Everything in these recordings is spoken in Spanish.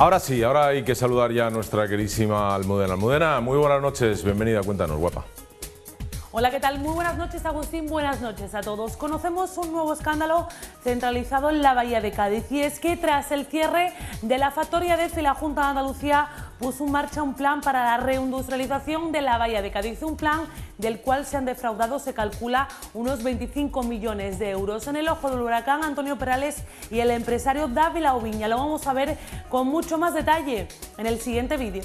Ahora sí, ahora hay que saludar ya a nuestra queridísima Almudena. Almudena, muy buenas noches, bienvenida, cuéntanos, guapa. Hola, ¿qué tal? Muy buenas noches, Agustín, buenas noches a todos. Conocemos un nuevo escándalo centralizado en la Bahía de Cádiz, y es que tras el cierre de la factoría Delfi, la Junta de Andalucía puso en marcha un plan para la reindustrialización de la Bahía de Cádiz, un plan del cual se han defraudado, se calcula, unos 25 millones de euros. En el ojo del huracán, Antonio Perales y el empresario Dávila Oviña. Lo vamos a ver con mucho más detalle en el siguiente vídeo.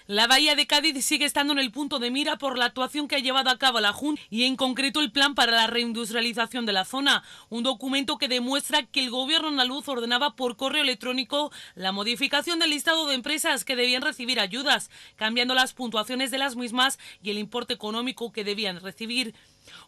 La Bahía de Cádiz sigue estando en el punto de mira por la actuación que ha llevado a cabo la Junta y en concreto el plan para la reindustrialización de la zona, un documento que demuestra que el gobierno andaluz ordenaba por correo electrónico la modificación del listado de empresas que debían recibir ayudas, cambiando las puntuaciones de las mismas y el importe económico que debían recibir.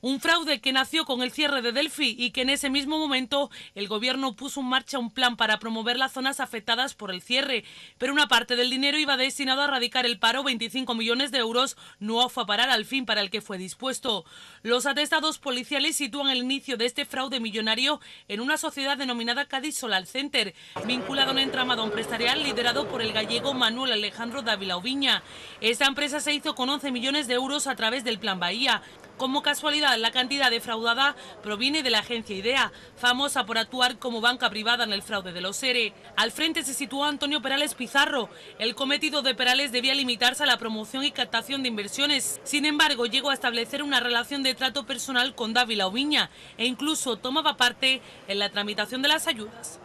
Un fraude que nació con el cierre de Delfi y que en ese mismo momento el gobierno puso en marcha un plan para promover las zonas afectadas por el cierre, pero una parte del dinero iba destinado a erradicar el paro, 25 millones de euros no fue a parar al fin para el que fue dispuesto. Los atestados policiales sitúan el inicio de este fraude millonario en una sociedad denominada Cádiz Solar Center, vinculada a un entramado empresarial liderado por el gallego Manuel Alejandro Dávila Oviña. Esta empresa se hizo con 11 millones de euros a través del Plan Bahía. Como casualidad, la cantidad defraudada proviene de la agencia IDEA, famosa por actuar como banca privada en el fraude de los ERE. Al frente se sitúa Antonio Perales Pizarro. El cometido de Perales debía limitarse a la promoción y captación de inversiones. Sin embargo, llegó a establecer una relación de trato personal con Dávila Oviña e incluso tomaba parte en la tramitación de las ayudas.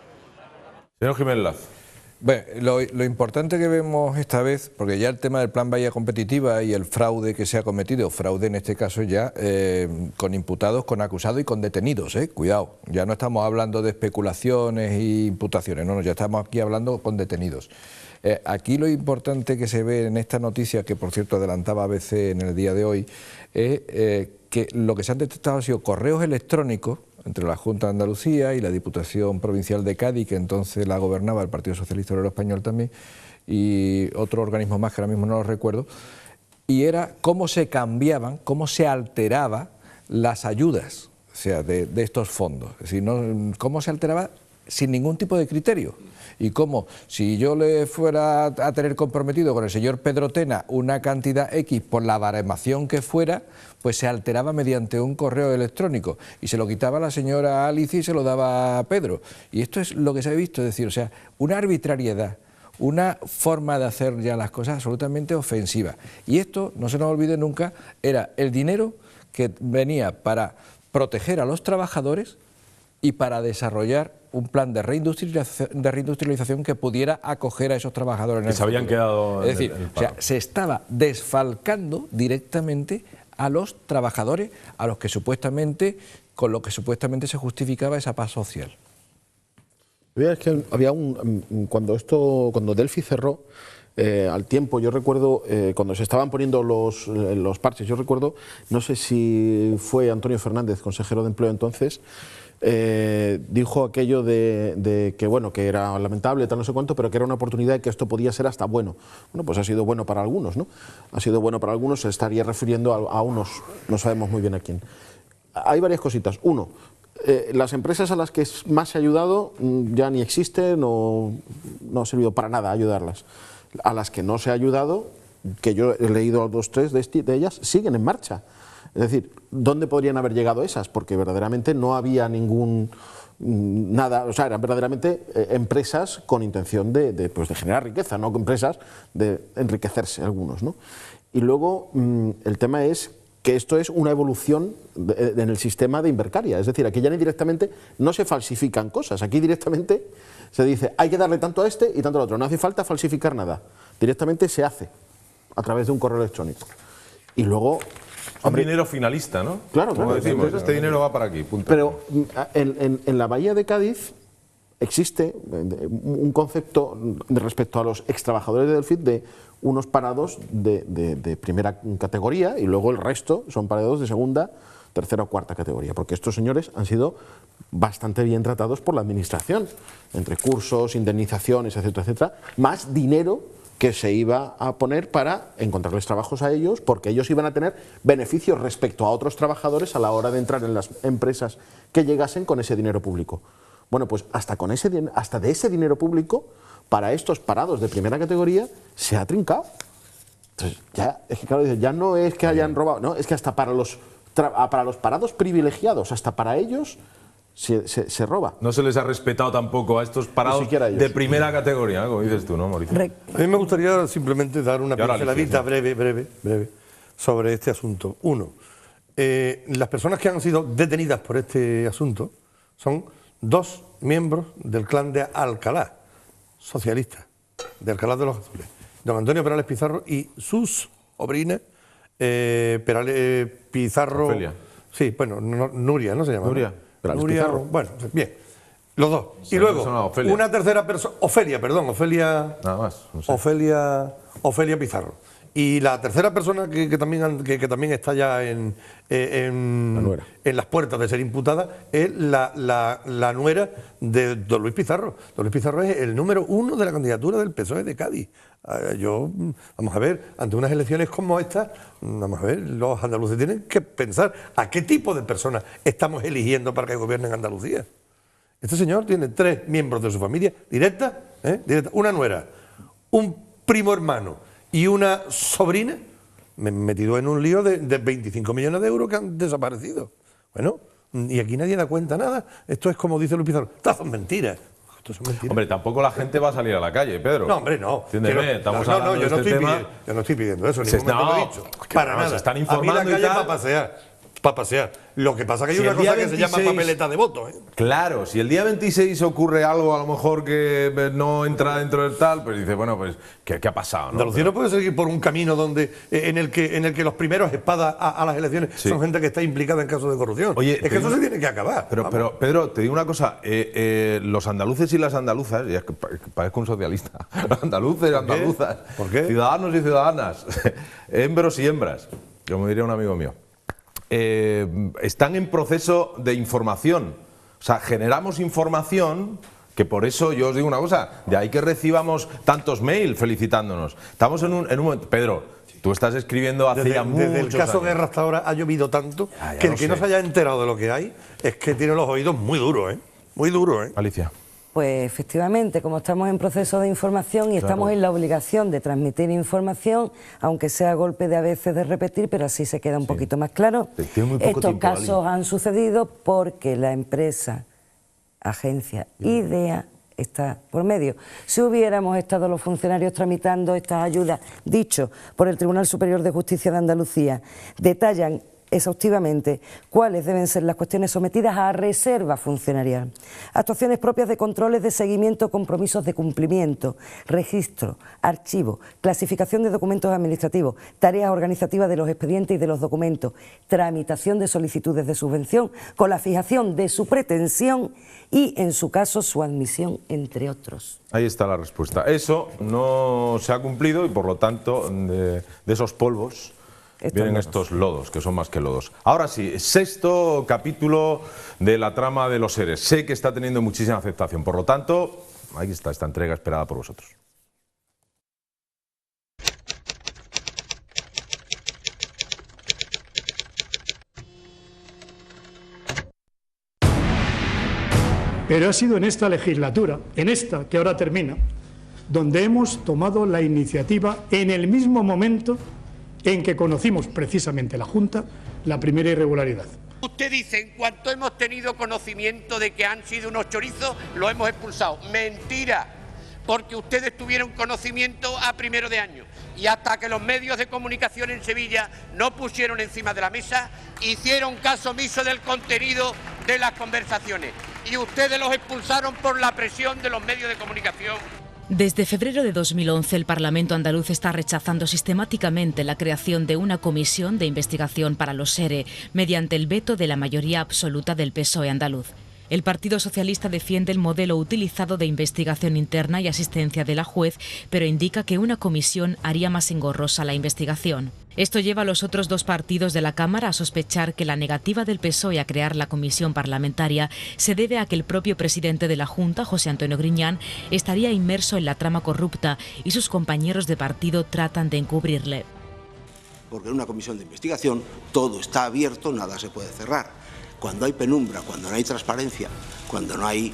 Señor Jiménez Laz. Bueno, lo importante que vemos esta vez, porque ya el tema del plan Bahía Competitiva y el fraude que se ha cometido, fraude en este caso ya con imputados, con acusados y con detenidos, cuidado, ya no estamos hablando de especulaciones e imputaciones, no, ya estamos aquí hablando con detenidos. Aquí lo importante que se ve en esta noticia, que por cierto adelantaba ABC en el día de hoy, es que lo que se han detectado ha sido correos electrónicos entre la Junta de Andalucía y la Diputación Provincial de Cádiz, que entonces la gobernaba el Partido Socialista Obrero Español también, y otro organismo más que ahora mismo no lo recuerdo, y era cómo se cambiaban, cómo se alteraban las ayudas, o sea, de estos fondos, es decir, cómo se alteraba sin ningún tipo de criterio. Y cómo, si yo le fuera a tener comprometido con el señor Pedro Tena una cantidad X por la baremación que fuera, pues se alteraba mediante un correo electrónico y se lo quitaba a la señora Alicia y se lo daba a Pedro. Y esto es lo que se ha visto, es decir, o sea, una arbitrariedad, una forma de hacer ya las cosas absolutamente ofensiva. Y esto, no se nos olvide nunca, era el dinero que venía para proteger a los trabajadores y para desarrollar un plan de reindustrialización que pudiera acoger a esos trabajadores en el futuro. Se habían quedado es decir, o sea, se estaba desfalcando directamente a los trabajadores a los que supuestamente, con lo que supuestamente se justificaba esa paz social. Es que había cuando Delfi cerró, al tiempo, yo recuerdo, cuando se estaban poniendo los parches, yo recuerdo, no sé si fue Antonio Fernández, consejero de Empleo entonces, dijo aquello de que bueno, que era lamentable, tal no sé cuánto, pero que era una oportunidad y que esto podía ser hasta bueno. Bueno, pues ha sido bueno para algunos, ¿no? Ha sido bueno para algunos, se estaría refiriendo a unos, no sabemos muy bien a quién. Hay varias cositas. Uno, las empresas a las que más se ha ayudado ya ni existen, no ha servido para nada ayudarlas. A las que no se ha ayudado, que yo he leído a 2 o 3 de ellas, siguen en marcha. Es decir, ¿dónde podrían haber llegado esas? Porque verdaderamente no había nada, o sea, eran verdaderamente empresas con intención de generar riqueza, no empresas de enriquecerse algunos, ¿no? Y luego el tema es que esto es una evolución en el sistema de Invercaria, es decir, aquí ya directamente no se falsifican cosas, aquí directamente se dice hay que darle tanto a este y tanto al otro, no hace falta falsificar nada, directamente se hace a través de un correo electrónico. Y luego... Hombre, dinero finalista, ¿no? Claro, como claro. decimos, este dinero va para aquí, punto. Pero en la Bahía de Cádiz existe un concepto respecto a los extrabajadores de Delfi de unos parados de primera categoría y luego el resto son parados de segunda, tercera o cuarta categoría, porque estos señores han sido bastante bien tratados por la administración, entre cursos, indemnizaciones, etcétera, etcétera, más dinero que se iba a poner para encontrarles trabajos a ellos, porque ellos iban a tener beneficios respecto a otros trabajadores a la hora de entrar en las empresas que llegasen con ese dinero público. Bueno, pues hasta de ese dinero público, para estos parados de primera categoría, se ha trincado. Entonces, ya, es que claro, ya no es que hayan robado, no, es que hasta para los parados privilegiados, hasta para ellos se roba. No se les ha respetado tampoco a estos parados de primera categoría, como dices tú, ¿no, Mauricio? A mí me gustaría simplemente dar una pinceladita breve sobre este asunto. Uno, las personas que han sido detenidas por este asunto son 2 miembros del clan de Alcalá, socialistas, de Alcalá de los Azules. Don Antonio Perales Pizarro y sus sobrinas, Perales Pizarro... Ofelia. Sí, bueno, Nuria, ¿no se llama? Nuria. Perales Nuria, Pizarro. bueno, bien. Los dos. Sí, y luego, Ofelia. una tercera persona... Ofelia. Nada más. No sé. Ofelia Pizarro. Y la tercera persona que también está ya en las puertas de ser imputada es la nuera de don Luis Pizarro. Don Luis Pizarro es el número 1 de la candidatura del PSOE de Cádiz. Vamos a ver, ante unas elecciones como estas, vamos a ver, los andaluces tienen que pensar a qué tipo de personas estamos eligiendo para que gobiernen Andalucía. Este señor tiene 3 miembros de su familia directa, una nuera, un primo hermano y una sobrina metido en un lío de 25 millones de euros que han desaparecido. Bueno, y aquí nadie da cuenta nada. Esto es como dice Luis Pizarro, estas son mentiras. Esto son mentiras. Hombre, tampoco la gente va a salir a la calle, Pedro. No, hombre, no. Entiéndeme, estamos hablando de este tema. Yo no estoy pidiendo eso, ni ningún momento lo he dicho. Para nada. Se están a informando mí la calle y tal. para pasear. Lo que pasa es que hay Si una el día cosa que se llama 26 papeleta de voto. Claro, si el día 26 ocurre algo a lo mejor que no entra dentro del tal, pues dice, bueno, pues, ¿qué ha pasado? ¿no? Andalucía no puede seguir por un camino donde en el que los primeros espadas a las elecciones son gente que está implicada en casos de corrupción. Oye, es que eso se tiene que acabar. Pero Pedro, te digo una cosa, los andaluces y las andaluzas, ya es que parezco un socialista, los andaluces y andaluzas, ¿Por qué? ciudadanos y ciudadanas, hembros y hembras, como diría un amigo mío, están en proceso de información. O sea, generamos información que por eso yo os digo una cosa, de ahí que recibamos tantos mails felicitándonos. Estamos en un momento... Pedro, tú estás escribiendo hace ya muchos años. Desde el caso Guerra hasta ahora ha llovido tanto Ya que el lo que no sé. se haya enterado de lo que hay es que tiene los oídos muy duros, ¿eh? Muy duros, ¿eh? Alicia. Pues efectivamente, como estamos en proceso de información y estamos en la obligación de transmitir información, aunque sea a golpe de a veces de repetir, pero así se queda un poquito más claro. Tiene muy poco Estos tiempo, casos Ali. han sucedido porque la empresa, agencia IDEA está por medio. Si hubiéramos estado los funcionarios tramitando estas ayudas, dicho por el Tribunal Superior de Justicia de Andalucía, detallan exhaustivamente cuáles deben ser las cuestiones sometidas a reserva funcionarial. Actuaciones propias de controles de seguimiento, compromisos de cumplimiento, registro, archivo, clasificación de documentos administrativos, tareas organizativas de los expedientes y de los documentos, tramitación de solicitudes de subvención con la fijación de su pretensión y, en su caso, su admisión, entre otros. Ahí está la respuesta. Eso no se ha cumplido y, por lo tanto, de esos polvos vienen estos lodos, que son más que lodos. Ahora sí, 6º capítulo de la trama de los seres. Sé que está teniendo muchísima aceptación, por lo tanto, ahí está esta entrega esperada por vosotros. Pero ha sido en esta legislatura, en esta que ahora termina, donde hemos tomado la iniciativa en el mismo momento en que conocimos precisamente la Junta la primera irregularidad. Usted dice, en cuanto hemos tenido conocimiento de que han sido unos chorizos, lo hemos expulsado. Mentira, porque ustedes tuvieron conocimiento a primero de año y hasta que los medios de comunicación en Sevilla no pusieron encima de la mesa, hicieron caso omiso del contenido de las conversaciones y ustedes los expulsaron por la presión de los medios de comunicación. Desde febrero de 2011, el Parlamento andaluz está rechazando sistemáticamente la creación de una comisión de investigación para los SERE, mediante el veto de la mayoría absoluta del PSOE andaluz. El Partido Socialista defiende el modelo utilizado de investigación interna y asistencia de la juez, pero indica que una comisión haría más engorrosa la investigación. Esto lleva a los otros 2 partidos de la Cámara a sospechar que la negativa del PSOE a crear la comisión parlamentaria se debe a que el propio presidente de la Junta, José Antonio Griñán, estaría inmerso en la trama corrupta y sus compañeros de partido tratan de encubrirle. Porque en una comisión de investigación todo está abierto, nada se puede cerrar. Cuando hay penumbra, cuando no hay transparencia, cuando no hay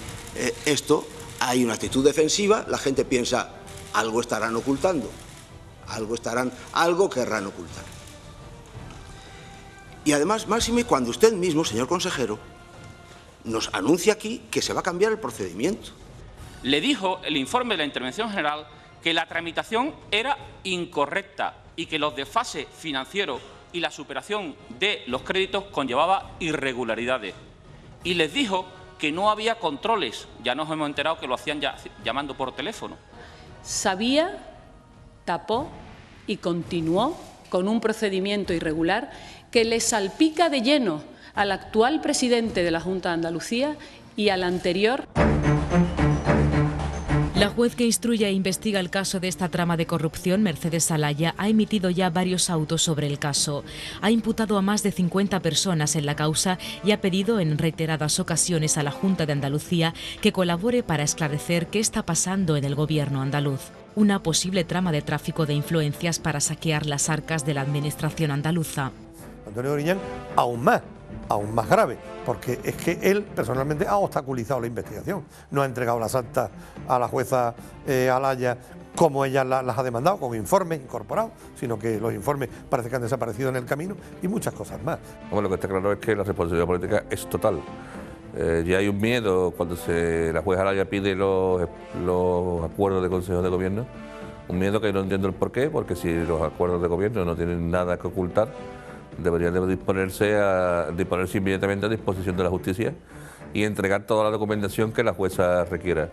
esto, hay una actitud defensiva, la gente piensa, algo estarán ocultando, algo querrán ocultar. Y además, máxime, cuando usted mismo, señor consejero, nos anuncia aquí que se va a cambiar el procedimiento. Le dijo el informe de la Intervención General que la tramitación era incorrecta y que los desfases financieros y la superación de los créditos conllevaba irregularidades. Y les dijo que no había controles. Ya nos hemos enterado que lo hacían llamando por teléfono. Sabía, tapó y continuó con un procedimiento irregular que le salpica de lleno al actual presidente de la Junta de Andalucía y al anterior. La juez que instruye e investiga el caso de esta trama de corrupción, Mercedes Alaya, ha emitido ya varios autos sobre el caso. Ha imputado a más de 50 personas en la causa y ha pedido en reiteradas ocasiones a la Junta de Andalucía que colabore para esclarecer qué está pasando en el gobierno andaluz. Una posible trama de tráfico de influencias para saquear las arcas de la administración andaluza. Antonio Griñán aún más grave, porque es que él personalmente ha obstaculizado la investigación, no ha entregado las actas a la jueza Alaya como ella las ha demandado, con informes incorporados, sino que los informes parece que han desaparecido en el camino y muchas cosas más. Bueno, lo que está claro es que la responsabilidad política es total. Ya hay un miedo cuando la jueza Alaya pide los acuerdos de consejos de gobierno, un miedo que no entiendo el porqué, porque si los acuerdos de gobierno no tienen nada que ocultar, deberían de disponerse inmediatamente a disposición de la justicia y entregar toda la documentación que la jueza requiera.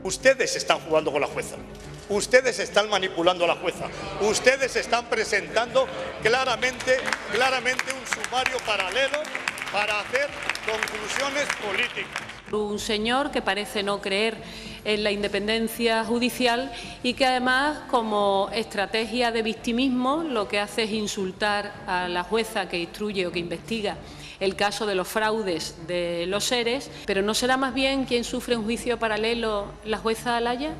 Ustedes están jugando con la jueza, ustedes están manipulando a la jueza, ustedes están presentando claramente un sumario paralelo para hacer conclusiones políticas. Un señor que parece no creer en la independencia judicial y que además, como estrategia de victimismo, lo que hace es insultar a la jueza que instruye o que investiga el caso de los fraudes de los seres. ¿Pero no será más bien quien sufre un juicio paralelo la jueza Alaya?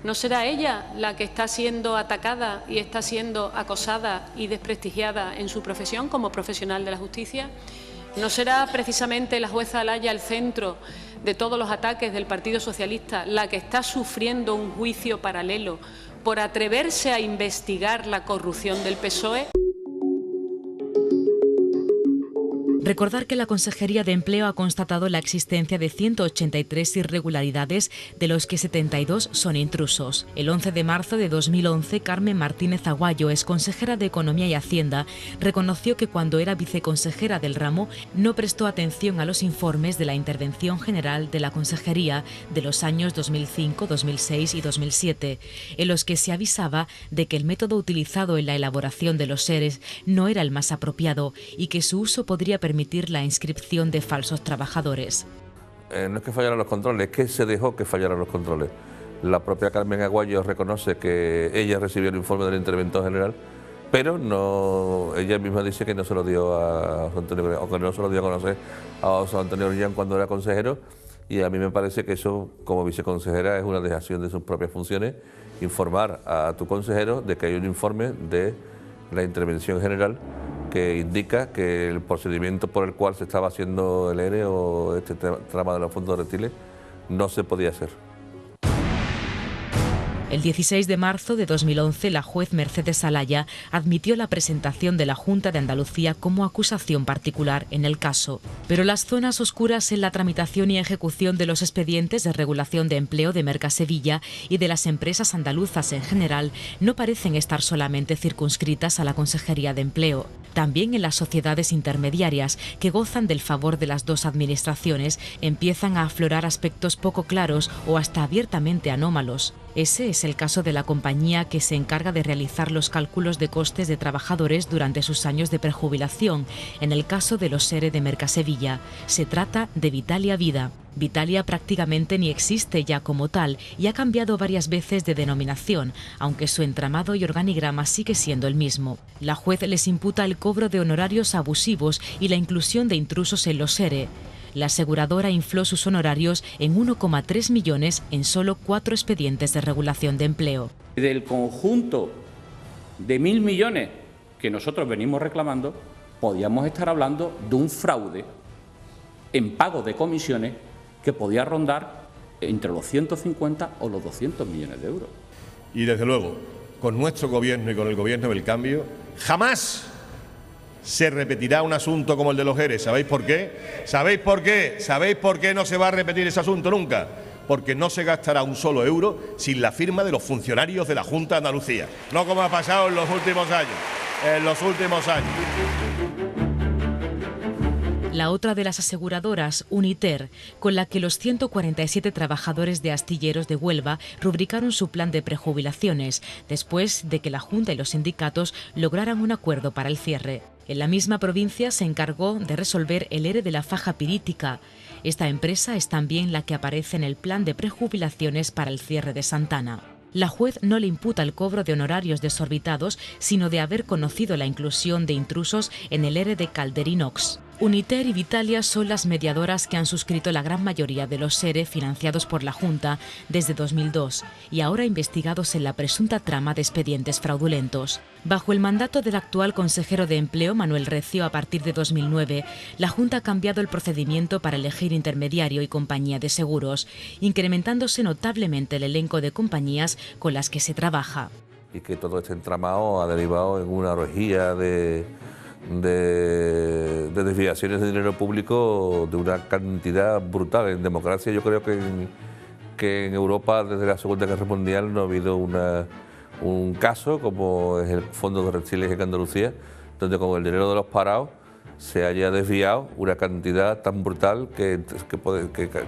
¿No será ella la que está siendo atacada y está siendo acosada y desprestigiada en su profesión como profesional de la justicia? ¿No será precisamente la jueza Alaya el centro de todos los ataques del Partido Socialista, la que está sufriendo un juicio paralelo por atreverse a investigar la corrupción del PSOE? Recordar que la Consejería de Empleo ha constatado la existencia de 183 irregularidades, de los que 72 son intrusos. El 11 de marzo de 2011, Carmen Martínez Aguayo, exconsejera de Economía y Hacienda, reconoció que cuando era viceconsejera del ramo no prestó atención a los informes de la Intervención General de la Consejería de los años 2005, 2006 y 2007, en los que se avisaba de que el método utilizado en la elaboración de los SERES no era el más apropiado y que su uso podría permitir la inscripción de falsos trabajadores. No es que fallaran los controles, es que se dejó que fallaran los controles. La propia Carmen Aguayo reconoce que ella recibió el informe del Interventor General, pero no, ella misma dice que no se lo dio a José Antonio Griñán, o que no se lo dio a conocer a José Antonio Griñán cuando era consejero, y a mí me parece que eso, como viceconsejera, es una dejación de sus propias funciones, informar a tu consejero de que hay un informe de la Intervención General que indica que el procedimiento por el cual se estaba haciendo el ERE o este trama de los fondos de reptiles no se podía hacer. El 16 de marzo de 2011, la juez Mercedes Alaya admitió la presentación de la Junta de Andalucía como acusación particular en el caso. Pero las zonas oscuras en la tramitación y ejecución de los expedientes de regulación de empleo de Mercasevilla y de las empresas andaluzas en general no parecen estar solamente circunscritas a la Consejería de Empleo. También en las sociedades intermediarias, que gozan del favor de las dos administraciones, empiezan a aflorar aspectos poco claros o hasta abiertamente anómalos. Ese es el caso de la compañía que se encarga de realizar los cálculos de costes de trabajadores durante sus años de prejubilación. En el caso de los SERE de Mercasevilla, se trata de Vitalia Vida. Vitalia prácticamente ni existe ya como tal y ha cambiado varias veces de denominación, aunque su entramado y organigrama sigue siendo el mismo. La juez les imputa el cobro de honorarios abusivos y la inclusión de intrusos en los SERE. La aseguradora infló sus honorarios en 1,3 millones en solo 4 expedientes de regulación de empleo. Del conjunto de 1.000 millones que nosotros venimos reclamando, podíamos estar hablando de un fraude en pago de comisiones que podía rondar entre los 150 o los 200 millones de euros. Y desde luego, con nuestro gobierno y con el gobierno del cambio, jamás se repetirá un asunto como el de los ERE. ¿Sabéis por qué? ¿Sabéis por qué? ¿Sabéis por qué no se va a repetir ese asunto nunca? Porque no se gastará un solo euro sin la firma de los funcionarios de la Junta de Andalucía. No como ha pasado en los últimos años. En los últimos años. La otra de las aseguradoras, Uniter, con la que los 147 trabajadores de astilleros de Huelva rubricaron su plan de prejubilaciones, después de que la Junta y los sindicatos lograran un acuerdo para el cierre. En la misma provincia se encargó de resolver el ERE de la faja pirítica. Esta empresa es también la que aparece en el plan de prejubilaciones para el cierre de Santana. La juez no le imputa el cobro de honorarios desorbitados, sino de haber conocido la inclusión de intrusos en el ERE de Calderinox. Uniter y Vitalia son las mediadoras que han suscrito la gran mayoría de los ERE financiados por la Junta desde 2002 y ahora investigados en la presunta trama de expedientes fraudulentos. Bajo el mandato del actual consejero de Empleo, Manuel Recio, a partir de 2009, la Junta ha cambiado el procedimiento para elegir intermediario y compañía de seguros, incrementándose notablemente el elenco de compañías con las que se trabaja. Y que todo este entramado ha derivado en una orgía de desviaciones de dinero público de una cantidad brutal. En democracia yo creo que en Europa desde la Segunda Guerra Mundial no ha habido un caso como es el Fondo de Resiliencia en Andalucía, donde con el dinero de los parados se haya desviado una cantidad tan brutal que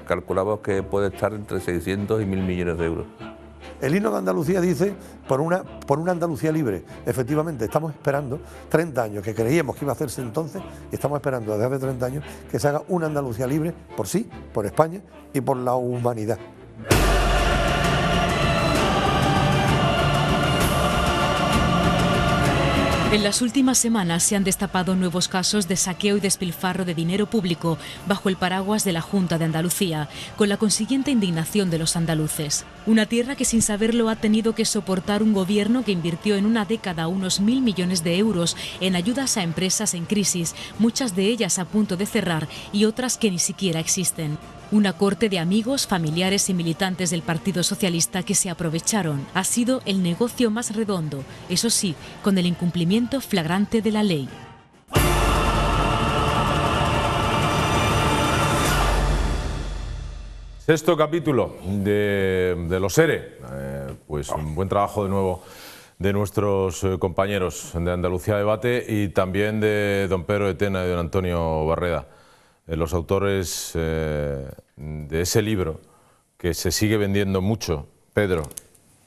calculamos que puede estar entre 600 y 1.000 millones de euros. El himno de Andalucía dice por una Andalucía libre. Efectivamente, estamos esperando 30 años, que creíamos que iba a hacerse entonces, y estamos esperando desde hace 30 años que se haga una Andalucía libre por sí, por España y por la humanidad. En las últimas semanas se han destapado nuevos casos de saqueo y despilfarro de dinero público bajo el paraguas de la Junta de Andalucía, con la consiguiente indignación de los andaluces. Una tierra que sin saberlo ha tenido que soportar un gobierno que invirtió en una década unos 1.000 millones de euros en ayudas a empresas en crisis, muchas de ellas a punto de cerrar y otras que ni siquiera existen. Una corte de amigos, familiares y militantes del Partido Socialista que se aprovecharon. Ha sido el negocio más redondo, eso sí, con el incumplimiento flagrante de la ley. Sexto capítulo de los ERE. Pues un buen trabajo de nuevo de nuestros compañeros de Andalucía Debate y también de don Pedro de Tena y don Antonio Barreda, los autores de ese libro que se sigue vendiendo mucho. Pedro,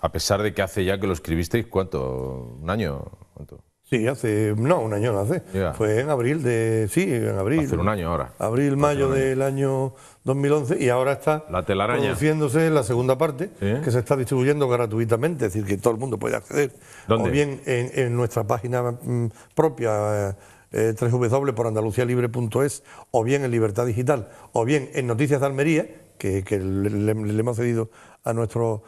a pesar de que hace ya que lo escribisteis, ¿cuánto? ¿Un año? ¿Cuánto? Sí, un año no hace. Yeah. Fue en abril en abril. Hace un año ahora. Abril, mayo del año 2011 y ahora está produciéndose la segunda parte, que se está distribuyendo gratuitamente, es decir, que todo el mundo puede acceder. ¿Dónde? O bien en nuestra página propia, www.porandalucialibre.es, o bien en Libertad Digital, o bien en Noticias de Almería, que le hemos cedido a nuestro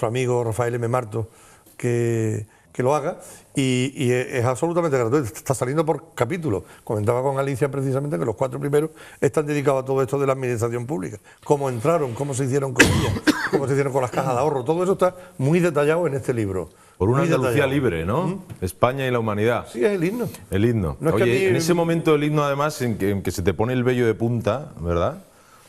amigo Rafael M. Marto que lo haga, y es absolutamente gratuito, está saliendo por capítulos. Comentaba con Alicia precisamente que los 4 primeros están dedicados a todo esto de la administración pública, cómo entraron, cómo se hicieron con ellas, cómo se hicieron con las cajas de ahorro, todo eso está muy detallado en este libro. Por una Andalucía libre, ¿no? España y la humanidad. Sí, es el himno. El himno. No, oye, en ese momento el himno además en que se te pone el vello de punta, ¿verdad?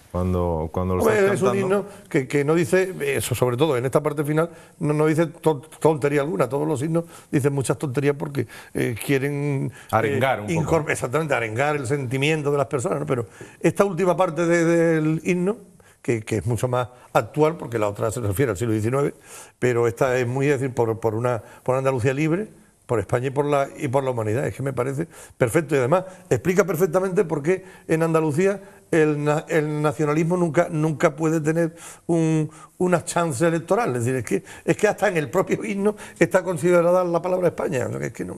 Cuando lo estás cantando. Es un himno que no dice, eso sobre todo en esta parte final, no dice tontería alguna. Todos los himnos dicen muchas tonterías porque quieren arengar un poco. Exactamente, arengar el sentimiento de las personas, ¿no? Pero esta última parte del himno, que es mucho más actual, porque la otra se refiere al siglo XIX, pero esta es muy, decir, por una Andalucía libre, por España y por la humanidad. Es que me parece perfecto y además explica perfectamente por qué en Andalucía el nacionalismo nunca puede tener una chance electoral. Es decir, es que hasta en el propio himno está considerada la palabra España. O sea, que es que no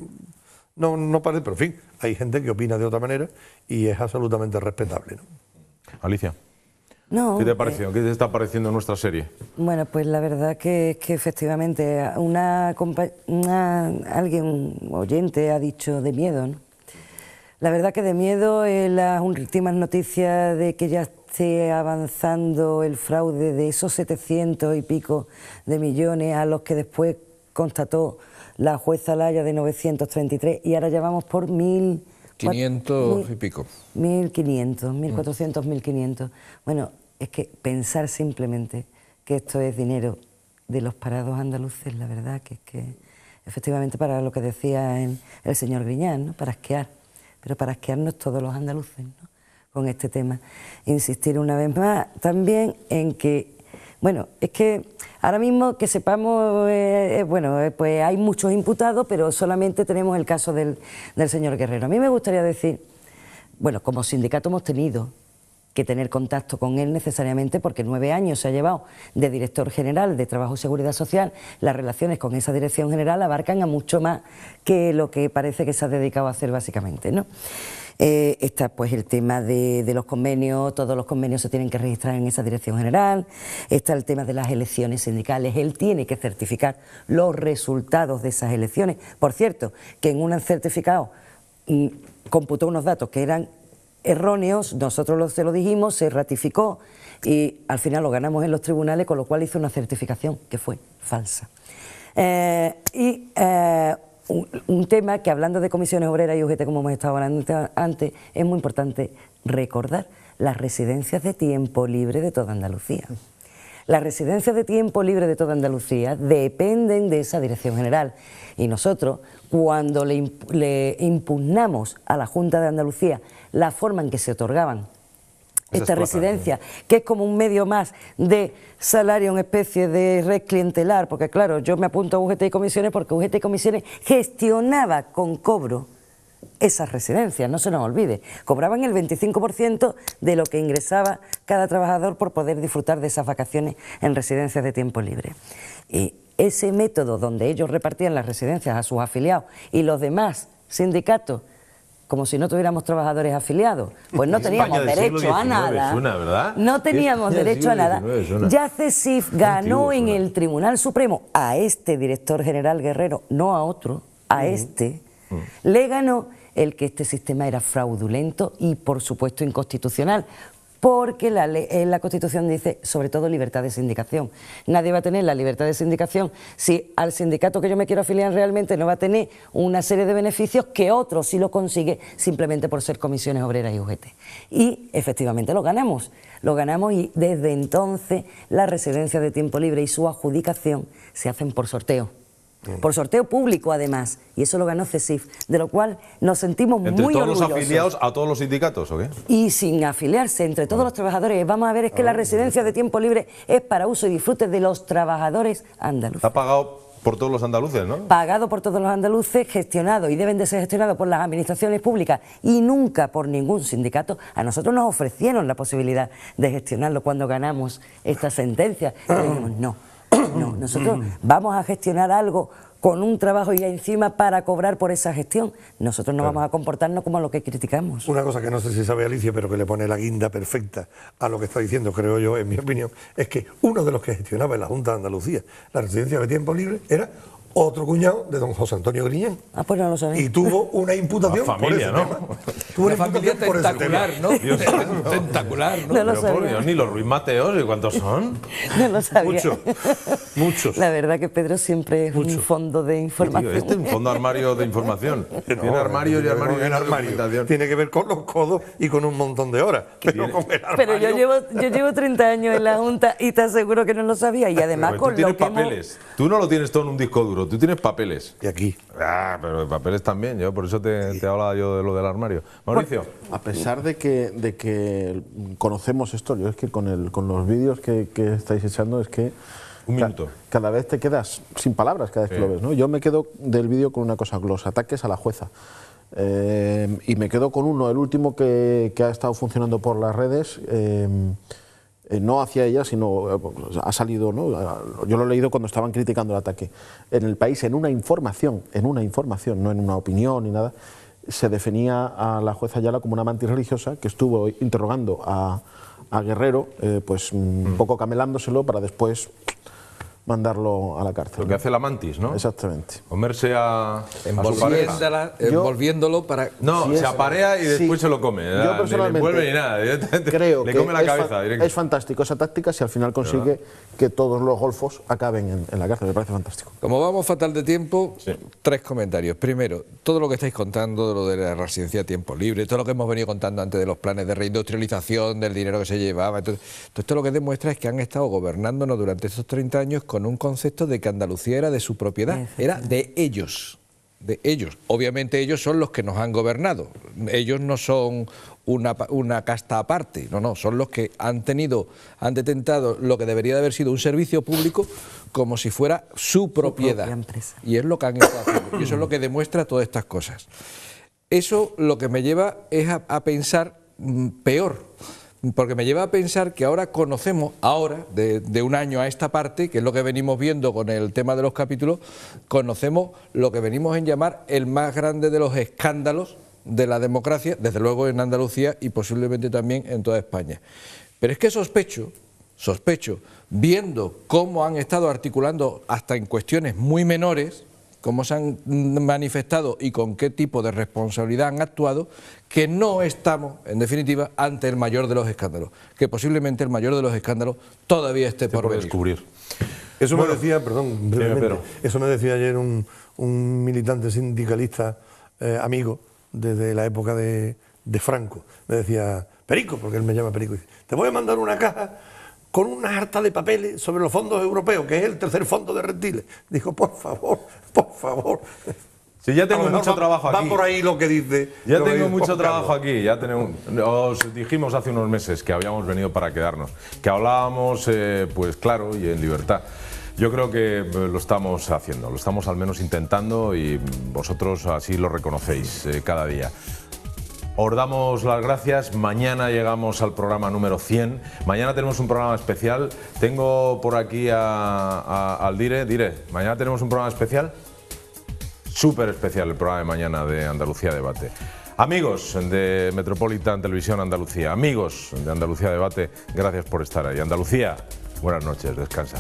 parece, pero en fin, hay gente que opina de otra manera y es absolutamente respetable, ¿no? Alicia. No, ¿Qué te ha parecido? ¿Qué te está pareciendo nuestra serie? Bueno, pues la verdad que efectivamente un oyente ha dicho de miedo, ¿no? La verdad que de miedo, las últimas noticias de que ya esté avanzando el fraude de esos 700 y pico de millones a los que después constató la jueza Laya de 933 y ahora ya vamos por 1.500 y pico. 1.500, 1.400, 1.500. Bueno, es que pensar simplemente que esto es dinero de los parados andaluces, la verdad que es que efectivamente para lo que decía el señor Griñán, ¿no? Para asquear, pero para asquearnos todos los andaluces, ¿no? Con este tema. Insistir una vez más también en que, bueno, es que ahora mismo que sepamos, pues hay muchos imputados, pero solamente tenemos el caso del señor Guerrero. A mí me gustaría decir, bueno, como sindicato hemos tenido que tener contacto con él necesariamente porque 9 años se ha llevado de director general de Trabajo y Seguridad Social. Las relaciones con esa dirección general abarcan a mucho más que lo que parece que se ha dedicado a hacer básicamente, ¿no? Está pues el tema de los convenios, todos los convenios se tienen que registrar en esa dirección general, está el tema de las elecciones sindicales, él tiene que certificar los resultados de esas elecciones. Por cierto, que en un certificado computó unos datos que eran erróneos, nosotros se lo dijimos, se ratificó y al final lo ganamos en los tribunales, con lo cual hizo una certificación que fue falsa. Un tema que, hablando de comisiones obreras y UGT, como hemos estado hablando antes, es muy importante recordar las residencias de tiempo libre de toda Andalucía. Las residencias de tiempo libre de toda Andalucía dependen de esa dirección general y nosotros, cuando le impugnamos a la Junta de Andalucía la forma en que se otorgaban esta residencia, que es como un medio más de salario, una especie de red clientelar, porque claro, yo me apunto a UGT y Comisiones porque UGT y Comisiones gestionaba con cobro esas residencias, no se nos olvide, cobraban el 25% de lo que ingresaba cada trabajador por poder disfrutar de esas vacaciones en residencias de tiempo libre. Y ese método donde ellos repartían las residencias a sus afiliados y los demás sindicatos, como si no tuviéramos trabajadores afiliados, pues no teníamos derecho a nada. Suena, ¿verdad? No teníamos derecho a nada. Ya CESIF ganó en el Tribunal Supremo a este director general Guerrero, no a otro, a este, le ganó el que este sistema era fraudulento y por supuesto inconstitucional, porque la Constitución dice sobre todo libertad de sindicación. Nadie va a tener la libertad de sindicación si al sindicato que yo me quiero afiliar realmente no va a tener una serie de beneficios que otro sí lo consigue simplemente por ser comisiones obreras y UGT. Y efectivamente lo ganamos y desde entonces la residencia de tiempo libre y su adjudicación se hacen por sorteo. Por sorteo público además, y eso lo ganó CESIF, de lo cual nos sentimos muy orgullosos. ¿Entre todos los afiliados a todos los sindicatos o qué? Y sin afiliarse, entre todos los trabajadores. Vamos a ver, es que la residencia de tiempo libre es para uso y disfrute de los trabajadores andaluces. Está pagado por todos los andaluces, ¿no? Pagado por todos los andaluces, gestionado y deben de ser gestionados por las administraciones públicas y nunca por ningún sindicato. A nosotros nos ofrecieron la posibilidad de gestionarlo cuando ganamos esta sentencia y dijimos no. No, nosotros vamos a gestionar algo con un trabajo y encima para cobrar por esa gestión. Nosotros no vamos a comportarnos como lo que criticamos. Una cosa que no sé si sabe Alicia, pero que le pone la guinda perfecta a lo que está diciendo, creo yo, en mi opinión, es que uno de los que gestionaba en la Junta de Andalucía la residencia de tiempo libre era otro cuñado de don José Antonio Griñán. Ah, pues no lo sabía. Y tuvo una imputación familia, por ese ¿no? tema. Tuvo una familia tentacular, ¿no? Tentacular, ¿no? No lo Pero sabía. por Dios, ni los Ruiz Mateos, ¿y cuántos son? No lo sabía. Muchos. La verdad que Pedro siempre es un fondo de información. Tío, este es un fondo armario de información. Tiene armario y armario en armario. Tiene que ver con los codos y con un montón de horas. Pero con el armario. Pero yo llevo 30 años en la Junta y te aseguro que no lo sabía. Y además Pero con tú tienes lo que papeles. Tú no lo tienes todo en un disco duro, tú tienes papeles. Y aquí. Ah, pero papeles también, yo por eso te hablaba yo de lo del armario. Mauricio. A pesar de que conocemos esto, yo es que con los vídeos que estáis echando es que un minuto. Cada vez te quedas sin palabras cada vez que lo ves, ¿no? Yo me quedo del vídeo con una cosa, los ataques a la jueza. Y me quedo con uno, el último que ha estado funcionando por las redes, no hacia ella, sino ha salido, ¿no? Yo lo he leído cuando estaban criticando el ataque. En El País, en una información, no en una opinión ni nada, se definía a la jueza Ayala como una amante religiosa que estuvo interrogando a Guerrero, un poco camelándoselo para después mandarlo a la cárcel. Lo que hace la mantis, ¿no? Exactamente. Comerse a su pareja. Envolviéndolo para... No, si se aparea y después sí. se lo come. Yo personalmente ni le envuelve ni nada. creo le que come la cabeza directo. es fantástico esa táctica si al final consigue que todos los golfos acaben en la cárcel. Me parece fantástico. Como vamos fatal de tiempo, 3 comentarios. Primero, todo lo que estáis contando, lo de la residencia a tiempo libre, todo lo que hemos venido contando antes de los planes de reindustrialización, del dinero que se llevaba, todo esto lo que demuestra es que han estado gobernándonos durante estos 30 años con un concepto de que Andalucía era de su propiedad, era de ellos. De ellos. Obviamente ellos son los que nos han gobernado. Ellos no son una casta aparte, no, son los que han detentado lo que debería de haber sido un servicio público como si fuera su propiedad. Y es lo que han estado haciendo. Y eso es lo que demuestra todas estas cosas. Eso lo que me lleva es a pensar peor. Porque me lleva a pensar que ahora conocemos, de un año a esta parte, que es lo que venimos viendo con el tema de los capítulos, conocemos lo que venimos en llamar el más grande de los escándalos de la democracia, desde luego en Andalucía y posiblemente también en toda España. Pero es que sospecho, viendo cómo han estado articulando hasta en cuestiones muy menores, cómo se han manifestado y con qué tipo de responsabilidad han actuado, que no estamos, en definitiva, ante el mayor de los escándalos, que posiblemente el mayor de los escándalos todavía esté por descubrir. Eso me decía, perdón, brevemente, eso me decía ayer un militante sindicalista amigo desde la época de Franco. Me decía, Perico, porque él me llama Perico, dice, te voy a mandar una caja con una harta de papeles sobre los fondos europeos, que es el tercer fondo de reptiles. Dijo, por favor. Sí, ya tengo mucho trabajo aquí. Va por ahí lo que dice. Ya tengo mucho trabajo aquí. Os dijimos hace unos meses que habíamos venido para quedarnos, que hablábamos, pues claro, y en libertad. Yo creo que lo estamos haciendo, lo estamos al menos intentando y vosotros así lo reconocéis cada día. Os damos las gracias, mañana llegamos al programa número 100, mañana tenemos un programa especial, tengo por aquí al Dire, mañana tenemos un programa especial, súper especial el programa de mañana de Andalucía Debate. Amigos de Metropolitan Televisión Andalucía, amigos de Andalucía Debate, gracias por estar ahí. Andalucía, buenas noches, descansa.